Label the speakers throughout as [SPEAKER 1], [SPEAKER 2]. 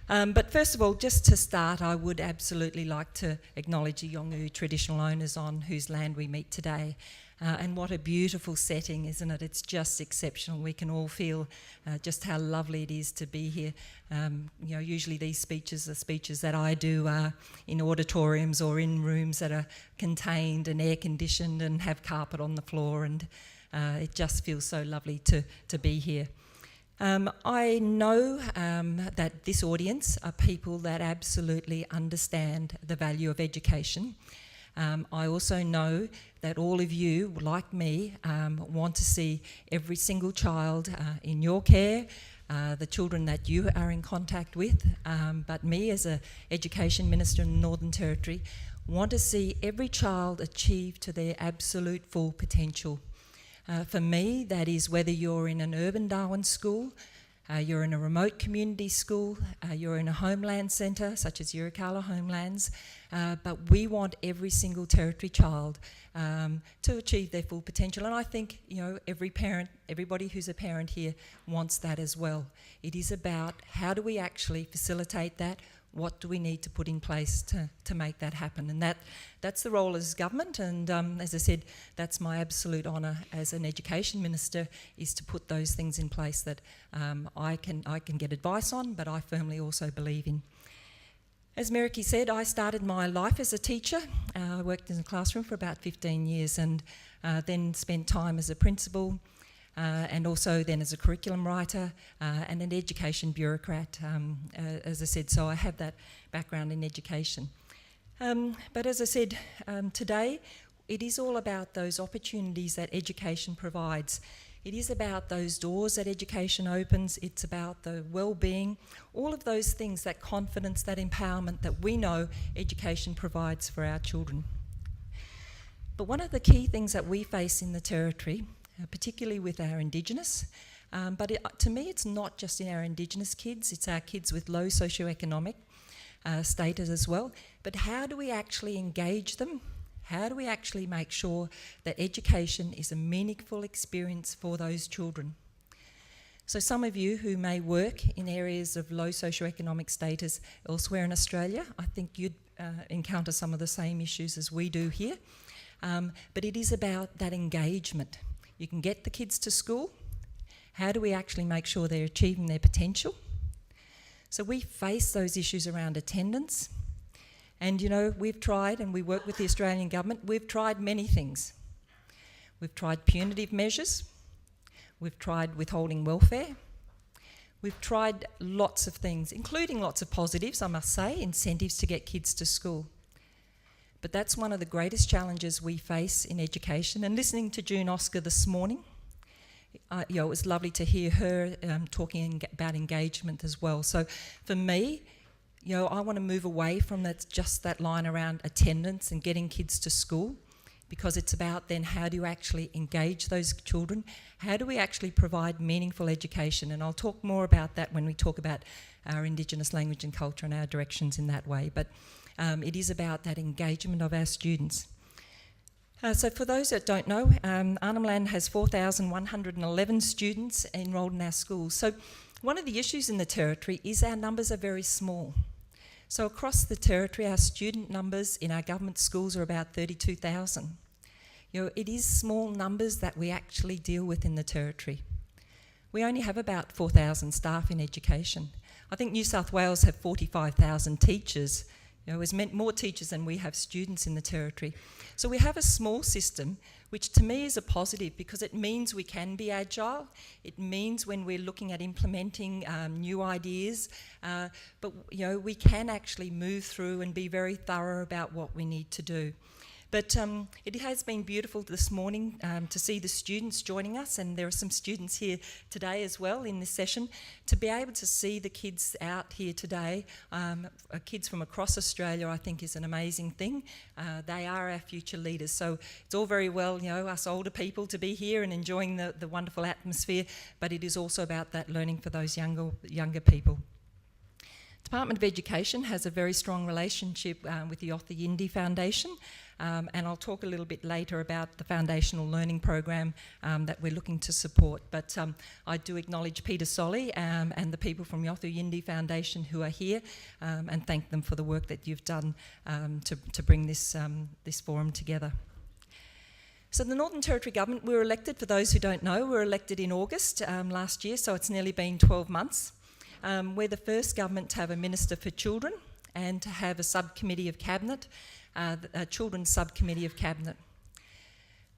[SPEAKER 1] But first of all, just to start, I would absolutely like to acknowledge the Yolngu traditional owners on whose land we meet today. And what a beautiful setting, isn't it? It's just exceptional. We can all feel just how lovely it is to be here. Usually these speeches are speeches that I do in auditoriums or in rooms that are contained and air-conditioned and have carpet on the floor, and it just feels so lovely to be here. I know that this audience are people that absolutely understand the value of education. I also know that all of you, like me, want to see every single child in your care, the children that you are in contact with, but me as an education minister in the Northern Territory want to see every child achieve to their absolute full potential. For me, that is whether you're in an urban Darwin school, you're in a remote community school, you're in a homeland centre such as Yirrkala Homelands, but we want every single Territory child to achieve their full potential. And I think, every parent, everybody who's a parent here wants that as well. It is about how do we actually facilitate that? What do we need to put in place to make that happen? And that's the role as government, and as I said, that's my absolute honour as an education minister, is to put those things in place that I can get advice on, but I firmly also believe in. As Meriki said, I started my life as a teacher. I worked in a classroom for about 15 years and then spent time as a principal, and also then as a curriculum writer and an education bureaucrat, as I said, so I have that background in education. But as I said, today it is all about those opportunities that education provides. It is about those doors that education opens. It's about the well-being, all of those things, that confidence, that empowerment that we know education provides for our children. But one of the key things that we face in the Territory, particularly with our Indigenous, but to me it's not just in our Indigenous kids, it's our kids with low socioeconomic status as well. But how do we actually engage them? How do we actually make sure that education is a meaningful experience for those children? So some of you who may work in areas of low socioeconomic status elsewhere in Australia, I think you'd encounter some of the same issues as we do here. But it is about that engagement. You can get the kids to school. How do we actually make sure they're achieving their potential? So we face those issues around attendance. And we've tried, and we work with the Australian government, we've tried many things. We've tried punitive measures. We've tried withholding welfare. We've tried lots of things, including lots of positives, I must say, incentives to get kids to school. But that's one of the greatest challenges we face in education. And listening to June Oscar this morning, it was lovely to hear her talking about engagement as well. So for me, I want to move away from just that line around attendance and getting kids to school, because it's about then how do you actually engage those children? How do we actually provide meaningful education? And I'll talk more about that when we talk about our Indigenous language and culture and our directions in that way. But it is about that engagement of our students. So for those that don't know, Arnhem Land has 4,111 students enrolled in our schools. So one of the issues in the Territory is our numbers are very small. So across the Territory, our student numbers in our government schools are about 32,000. It is small numbers that we actually deal with in the Territory. We only have about 4,000 staff in education. I think New South Wales have 45,000 teachers. It's meant more teachers than we have students in the Territory. So we have a small system, which to me is a positive, because it means we can be agile. It means when we're looking at implementing new ideas, but we can actually move through and be very thorough about what we need to do. But it has been beautiful this morning to see the students joining us, and there are some students here today as well in this session, to be able to see the kids out here today, kids from across Australia, I think is an amazing thing. They are our future leaders. So it's all very well, us older people to be here and enjoying the wonderful atmosphere, but it is also about that learning for those younger people. Department of Education has a very strong relationship with the Other Yindi Foundation, and I'll talk a little bit later about the foundational learning program that we're looking to support. But I do acknowledge Peter Solly and the people from the Other Yindi Foundation who are here, and thank them for the work that you've done to bring this forum together. So the Northern Territory Government, we were elected, for those who don't know, we were elected in August last year, so it's nearly been 12 months. We're the first government to have a Minister for Children and to have a subcommittee of Cabinet, a Children's Subcommittee of Cabinet.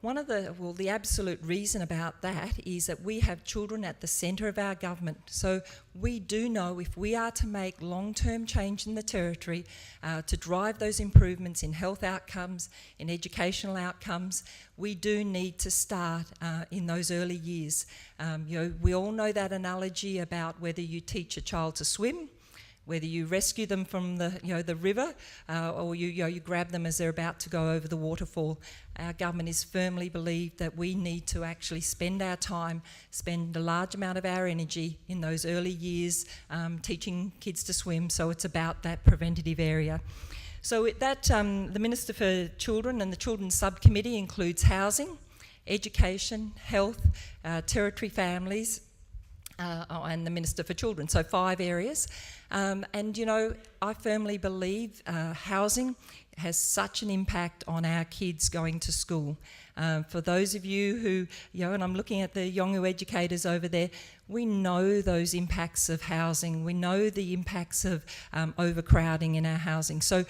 [SPEAKER 1] The absolute reason about that is that we have children at the centre of our government. So we do know if we are to make long-term change in the Territory, to drive those improvements in health outcomes, in educational outcomes, we do need to start in those early years. We all know that analogy about whether you teach a child to swim, whether you rescue them from the river, or you grab them as they're about to go over the waterfall. Our government is firmly believed that we need to actually spend our time, spend a large amount of our energy in those early years teaching kids to swim, so it's about that preventative area. So the Minister for Children and the Children's Subcommittee includes housing, education, health, Territory families, and the Minister for Children, so 5 areas. I firmly believe housing has such an impact on our kids going to school. For those of you who, and I'm looking at the Yolngu educators over there, we know those impacts of housing. We know the impacts of overcrowding in our housing. So,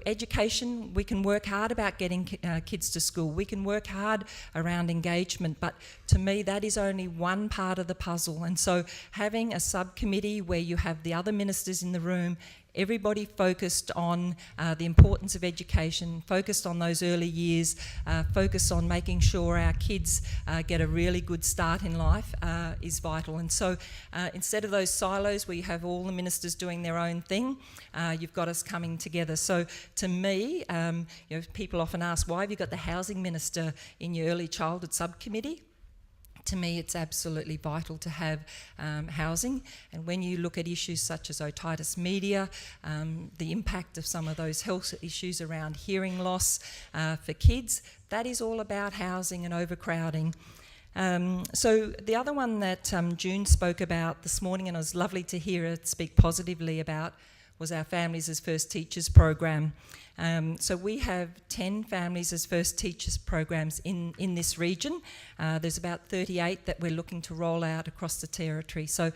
[SPEAKER 1] education, we can work hard about getting kids to school. We can work hard around engagement, but to me, that is only one part of the puzzle. And so having a subcommittee where you have the other ministers in the room, everybody focused on the importance of education, focused on those early years, focused on making sure our kids get a really good start in life is vital. And so instead of those silos where you have all the ministers doing their own thing, you've got us coming together. So to me, people often ask, why have you got the housing minister in your early childhood subcommittee? To me, it's absolutely vital to have housing. And when you look at issues such as otitis media, the impact of some of those health issues around hearing loss for kids, that is all about housing and overcrowding. So the other one that June spoke about this morning, and it was lovely to hear her speak positively about, was our Families as First Teachers program. So we have 10 Families as First Teachers programs in this region. There's about 38 that we're looking to roll out across the Territory. So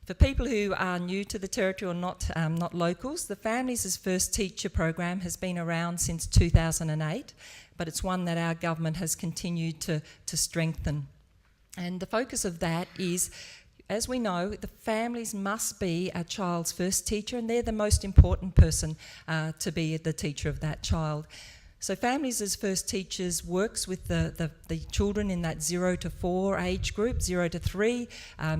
[SPEAKER 1] for people who are new to the Territory or not locals, the Families as First Teacher program has been around since 2008, but it's one that our government has continued to strengthen. And the focus of that is, as we know, the families must be a child's first teacher, and they're the most important person to be the teacher of that child. So Families as First Teachers works with the children in that 0 to 4 age group, 0 to 3,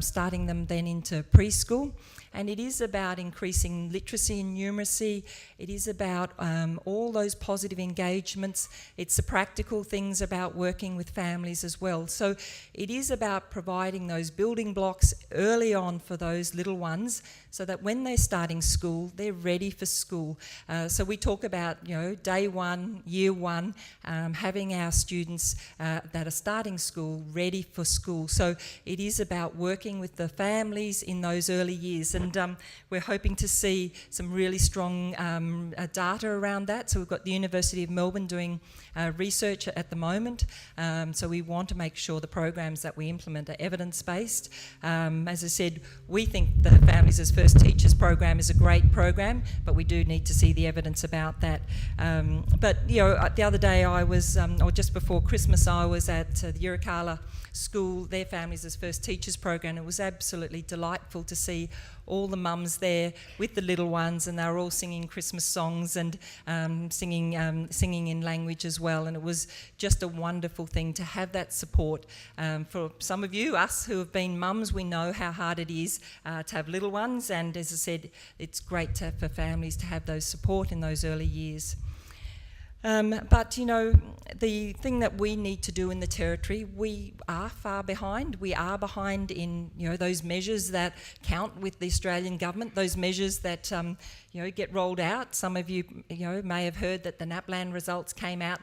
[SPEAKER 1] starting them then into preschool. And it is about increasing literacy and numeracy. It is about all those positive engagements. It's the practical things about working with families as well. So it is about providing those building blocks early on for those little ones so that when they're starting school, they're ready for school. So we talk about, day 1, year 1, having our students that are starting school ready for school. So it is about working with the families in those early years. And we're hoping to see some really strong data around that. So we've got the University of Melbourne doing research at the moment. So we want to make sure the programs that we implement are evidence-based. As I said, we think the Families as First Teachers program is a great program, but we do need to see the evidence about that. But the other day I was, or just before Christmas, I was at the Yirrkala School, their Families as First Teachers program. It was absolutely delightful to see all the mums there with the little ones, and they were all singing Christmas songs and singing in language as well. And it was just a wonderful thing to have that support. For some of you, us who have been mums, we know how hard it is to have little ones. And as I said, it's great for families to have those support in those early years. But, you know, the thing that we need to do in the Territory, we are far behind. We are behind in, you know, those measures that count with the Australian government, those measures that, you know, get rolled out. Some of you, you know, may have heard that the NAPLAN results came out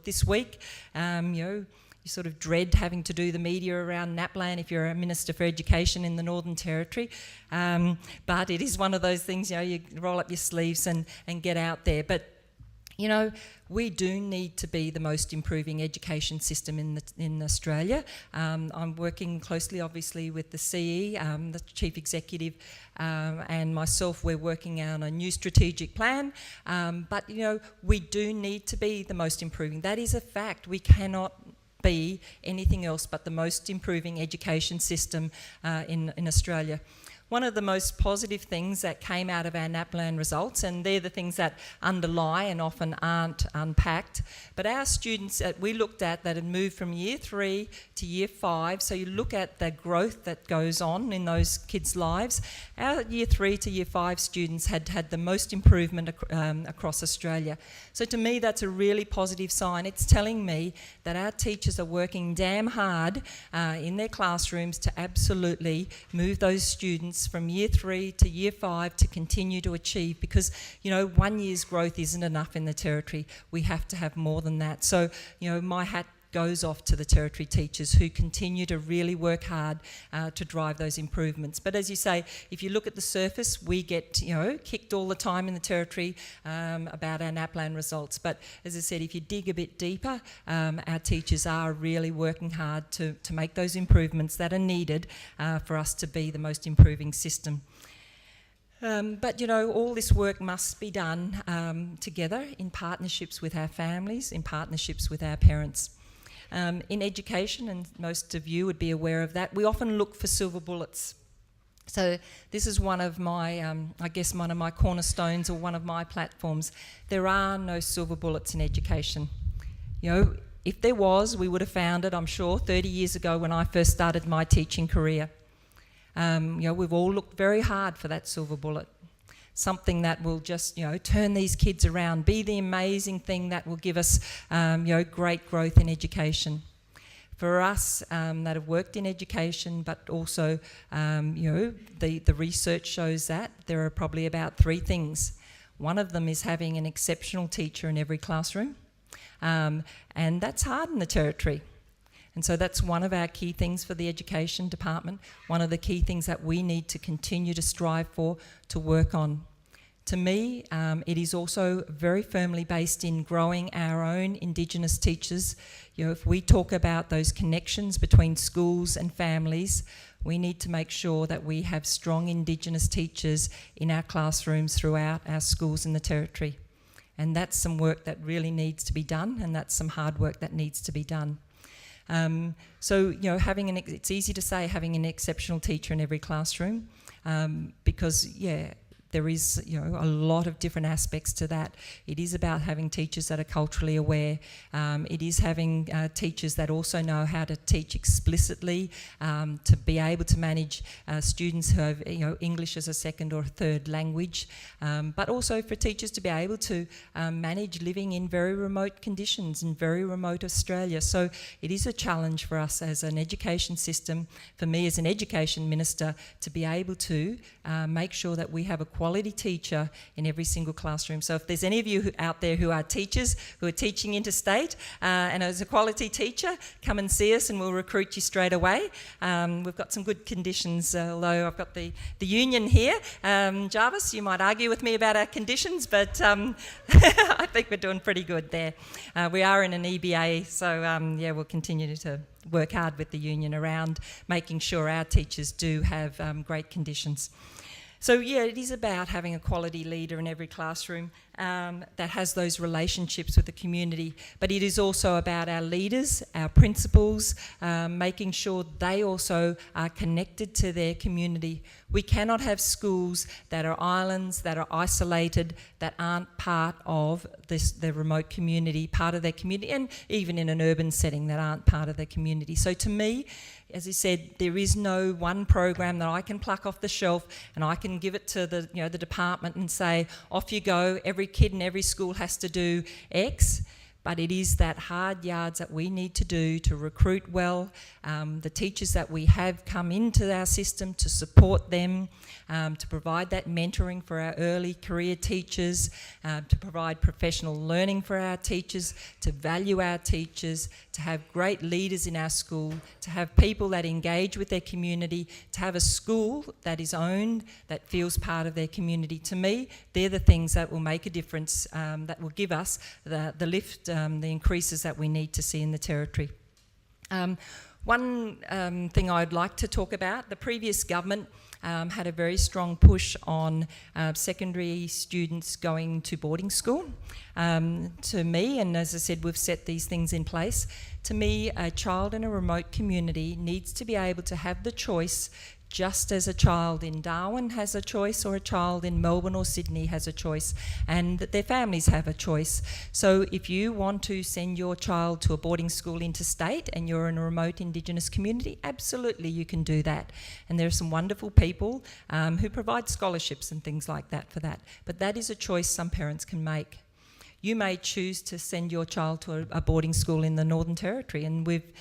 [SPEAKER 1] this week. You know, you sort of dread having to do the media around NAPLAN if you're a Minister for Education in the Northern Territory. But it is one of those things, you know, you roll up your sleeves and get out there. But you know, we do need to be the most improving education system in Australia. I'm working closely, obviously, with the CE, the Chief Executive, and myself. We're working on a new strategic plan. But, you know, we do need to be the most improving. That is a fact. We cannot be anything else but the most improving education system in Australia. One of the most positive things that came out of our NAPLAN results, and they're the things that underlie and often aren't unpacked, but our students that we looked at that had moved from year 3 to year 5, so you look at the growth that goes on in those kids' lives, our year 3 to year 5 students had the most improvement across Australia. So to me, that's a really positive sign. It's telling me that our teachers are working damn hard in their classrooms to absolutely move those students from year 3 to year 5 to continue to achieve, because, you know, 1 year's growth isn't enough in the Territory. We have to have more than that. So, you know, my hat goes off to the Territory teachers who continue to really work hard to drive those improvements. But as you say, if you look at the surface, we get, you know, kicked all the time in the Territory about our NAPLAN results. But as I said, if you dig a bit deeper, our teachers are really working hard to make those improvements that are needed for us to be the most improving system. But, you know, all this work must be done together in partnerships with our families, in partnerships with our parents. In education, and most of you would be aware of that, we often look for silver bullets. So this is one of my, I guess, one of my cornerstones or one of my platforms. There are no silver bullets in education. You know, if there was, we would have found it, I'm sure, 30 years ago when I first started my teaching career. You know, we've all looked very hard for that silver bullet. Something that will just, you know, turn these kids around, be the amazing thing that will give us, you know, great growth in education. For us that have worked in education, but also, you know, the research shows that there are probably about 3 things. One of them is having an exceptional teacher in every classroom, and that's hard in the Territory. And so that's one of our key things for the education department, one of the key things that we need to continue to strive for, to work on. To me, it is also very firmly based in growing our own Indigenous teachers. You know, if we talk about those connections between schools and families, we need to make sure that we have strong Indigenous teachers in our classrooms throughout our schools in the Territory. And that's some work that really needs to be done, and that's some hard work that needs to be done. So, you know, it's easy to say having an exceptional teacher in every classroom, because, yeah, there is, you know, a lot of different aspects to that. It is about having teachers that are culturally aware. It is having teachers that also know how to teach explicitly, to be able to manage students who have, you know, English as a second or third language, but also for teachers to be able to manage living in very remote conditions in very remote Australia. So it is a challenge for us as an education system, for me as an education minister, to be able to make sure that we have a quality teacher in every single classroom. So if there's any of you out there who are teachers, who are teaching interstate, and as a quality teacher, come and see us and we'll recruit you straight away. We've got some good conditions, although I've got the union here. Jarvis, you might argue with me about our conditions, but I think we're doing pretty good there. We are in an EBA, so yeah, we'll continue to work hard with the union around making sure our teachers do have great conditions. So yeah, it is about having a quality leader in every classroom that has those relationships with the community, but it is also about our leaders, our principals, making sure they also are connected to their community. We cannot have schools that are islands, that are isolated, that aren't part of the remote community, part of their community, and even in an urban setting that aren't part of their community. So to me, as I said, there is no one program that I can pluck off the shelf and I can give it to the department and say, off you go, every kid in every school has to do X. But it is that hard yards that we need to do to recruit well, the teachers that we have come into our system to support them, to provide that mentoring for our early career teachers, to provide professional learning for our teachers, to value our teachers, to have great leaders in our school, to have people that engage with their community, to have a school that is owned, that feels part of their community. To me, they're the things that will make a difference, that will give us the lift, the increases that we need to see in the territory. One thing I'd like to talk about, the previous government had a very strong push on secondary students going to boarding school. To me, and as I said, we've set these things in place, to me, a child in a remote community needs to be able to have the choice, just as a child in Darwin has a choice, or a child in Melbourne or Sydney has a choice, and that their families have a choice. So if you want to send your child to a boarding school interstate and you're in a remote Indigenous community, absolutely you can do that. And there are some wonderful people who provide scholarships and things like that for that. But that is a choice some parents can make. You may choose to send your child to a boarding school in the Northern Territory, and we've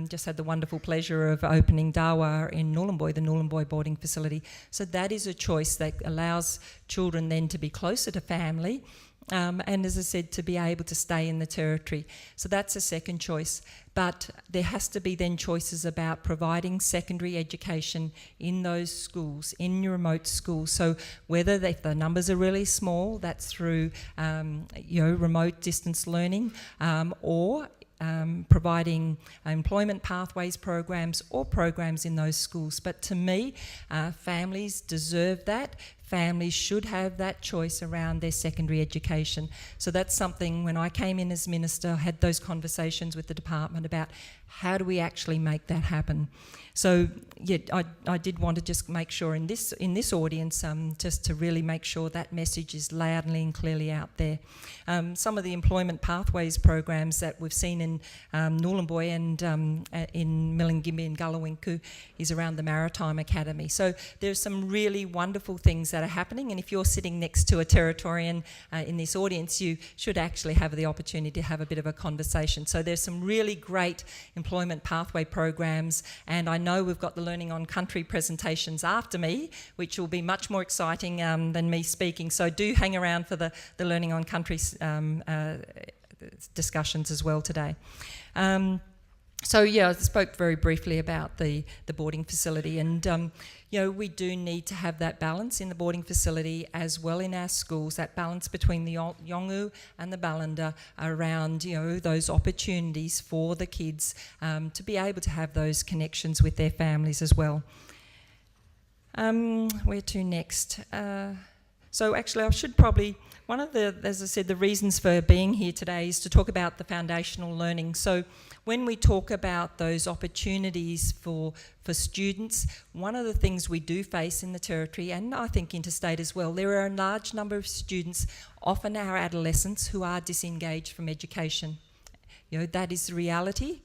[SPEAKER 1] just had the wonderful pleasure of opening Dawa in Nhulunbuy, the Nhulunbuy boarding facility. So that is a choice that allows children then to be closer to family, and as I said, to be able to stay in the Territory. So that's a second choice. But there has to be then choices about providing secondary education in those schools, in your remote schools. So whether if the numbers are really small, that's through remote distance learning, or providing employment pathways programs or programs in those schools. But to me, families deserve that. Families should have that choice around their secondary education. So that's something, when I came in as Minister, I had those conversations with the department about how do we actually make that happen. So yeah, I did want to just make sure in this audience, just to really make sure that message is loudly and clearly out there. Some of the employment pathways programs that we've seen in Nhulunbuy and in Milingimbi and Gulawinku is around the Maritime Academy. So there's some really wonderful things that are happening, and if you're sitting next to a Territorian in this audience, you should actually have the opportunity to have a bit of a conversation. So there's some really great employment pathway programs, and I know we've got the Learning on Country presentations after me, which will be much more exciting than me speaking. So do hang around for the Learning on Country discussions as well today. So yeah, I spoke very briefly about the boarding facility, and we do need to have that balance in the boarding facility as well in our schools, that balance between the Yolngu and the Ballanda around those opportunities for the kids to be able to have those connections with their families as well. Where to next? So actually I should probably, one of the, as I said, the reasons for being here today is to talk about the foundational learning. So when we talk about those opportunities for students, one of the things we do face in the Territory, and I think interstate as well, there are a large number of students, often our adolescents, who are disengaged from education. That is the reality.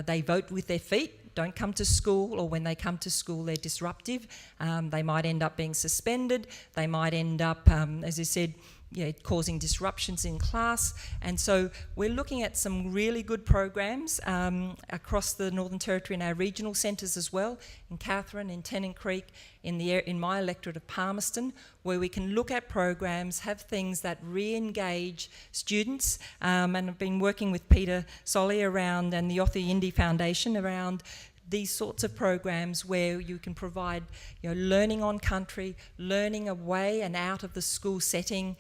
[SPEAKER 1] They vote with their feet, don't come to school, or when they come to school they're disruptive. They might end up being suspended, they might end up, as I said, causing disruptions in class. And so we're looking at some really good programs across the Northern Territory in our regional centres as well, in Katherine, in Tennant Creek, in my electorate of Palmerston, where we can look at programs, have things that re-engage students, and I've been working with Peter Solly around, and the Yothi Indy Foundation around these sorts of programs where you can provide learning on country, learning away and out of the school setting,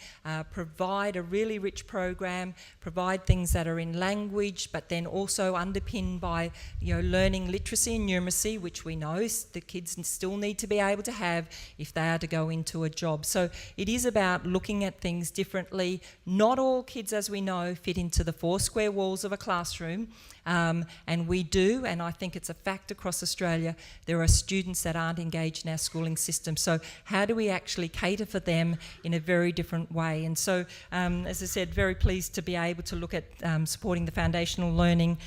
[SPEAKER 1] provide a really rich program, provide things that are in language, but then also underpinned by learning literacy and numeracy, which we know the kids still need to be able to have if they are to go into a job. So it is about looking at things differently. Not all kids, as we know, fit into the 4 square walls of a classroom, and we do, and I think it's a fact across Australia, there are students that aren't engaged in our schooling system. So how do we actually cater for them in a very different way? And so, as I said, very pleased to be able to look at supporting the foundational learning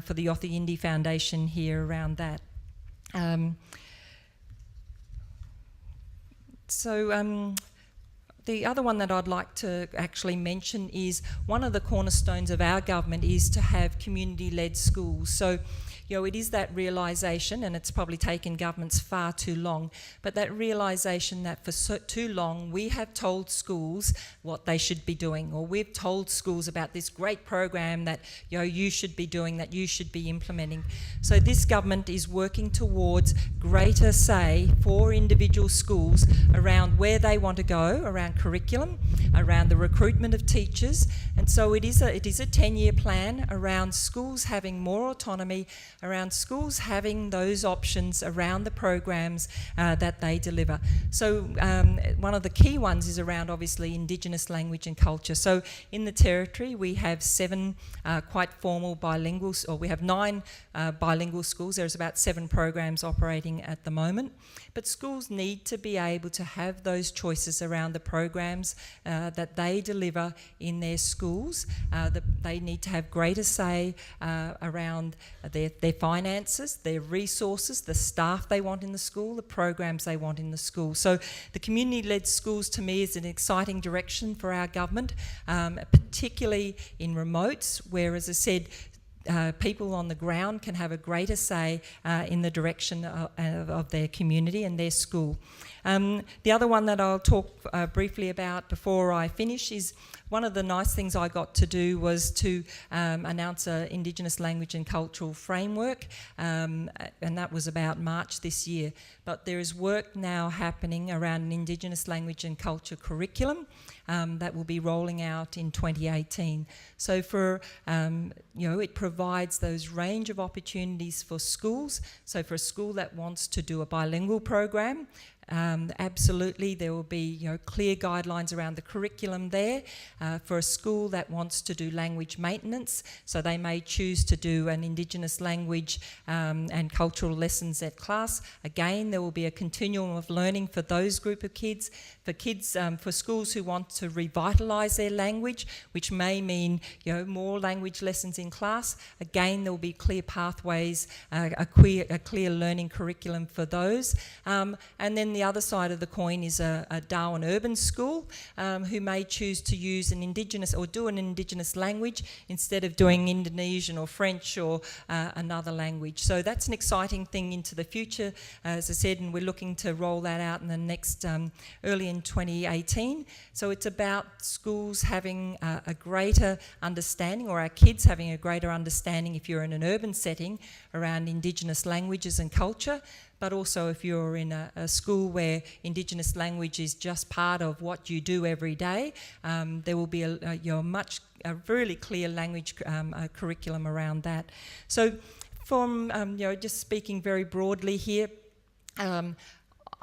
[SPEAKER 1] for the Yothi Indi Foundation here around that. The other one that I'd like to actually mention is one of the cornerstones of our government is to have community-led schools. So, you know, it is that realisation, and it's probably taken governments far too long, but that realisation that for so too long we have told schools what they should be doing, or we've told schools about this great program that, you know, you should be doing, that you should be implementing. So this government is working towards greater say for individual schools around where they want to go, around curriculum, around the recruitment of teachers, and so it is a 10-year plan around schools having more autonomy, around schools having those options around the programs that they deliver. So one of the key ones is around obviously Indigenous language and culture. So in the Territory we have 7 quite formal bilinguals, or we have 9 bilingual schools. There's about 7 programs operating at the moment. But schools need to be able to have those choices around the programs that they deliver in their schools. They need to have greater say around their finances, their resources, the staff they want in the school, the programs they want in the school. So the community-led schools to me is an exciting direction for our government, particularly in remotes, where, as I said, people on the ground can have a greater say in the direction of their community and their school. The other one that I'll talk briefly about before I finish is one of the nice things I got to do was to announce an Indigenous language and cultural framework, and that was about March this year. But there is work now happening around an Indigenous language and culture curriculum that will be rolling out in 2018. So for, it provides those range of opportunities for schools. So for a school that wants to do a bilingual program, absolutely, there will be clear guidelines around the curriculum there. For a school that wants to do language maintenance, so they may choose to do an Indigenous language and cultural lessons at class. Again, there will be a continuum of learning for those group of kids. For schools who want to revitalise their language, which may mean more language lessons in class. Again, there will be clear pathways, a clear learning curriculum for those. And then the other side of the coin is a Darwin urban school who may choose to use an Indigenous or do an Indigenous language instead of doing Indonesian or French or another language. So that's an exciting thing into the future, as I said, and we're looking to roll that out in the next early in 2018. So it's about schools having a greater understanding, or our kids having a greater understanding if you're in an urban setting around Indigenous languages and culture, but also if you're in a school where Indigenous language is just part of what you do every day, there will be a really clear language curriculum around that. So from, just speaking very broadly here,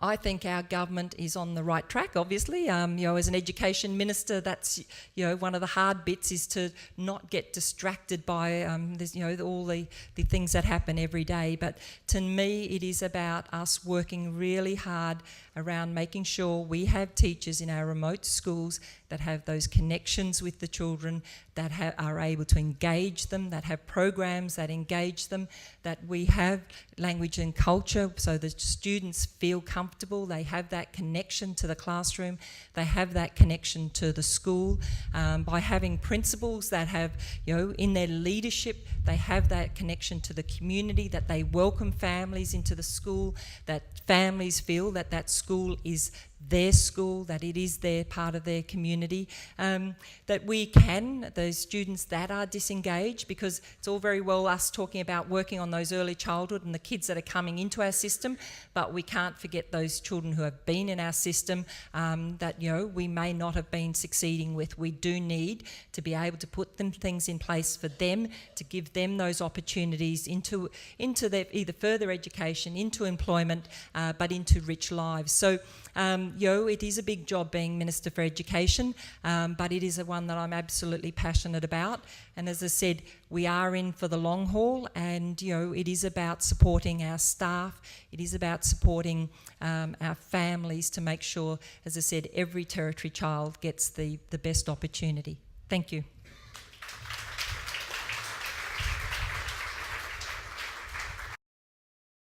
[SPEAKER 1] I think our government is on the right track, obviously. As an education minister, that's, one of the hard bits is to not get distracted by, all the things that happen every day. But to me, it is about us working really hard around making sure we have teachers in our remote schools that have those connections with the children, that are able to engage them, that have programs that engage them, that we have language and culture so the students feel comfortable, they have that connection to the classroom, they have that connection to the school. By having principals that have, in their leadership, they have that connection to the community, that they welcome families into the school, that families feel that that school is their school, that it is their part of their community, that we can, those students that are disengaged, because it's all very well us talking about working on those early childhood and the kids that are coming into our system, but we can't forget those children who have been in our system that, we may not have been succeeding with. We do need to be able to put things in place for them, to give them those opportunities into their either further education, into employment, but into rich lives. So It is a big job being Minister for Education, but it is one that I'm absolutely passionate about. And as I said, we are in for the long haul, and it is about supporting our staff. It is about supporting our families to make sure, as I said, every Territory child gets the best opportunity. Thank you.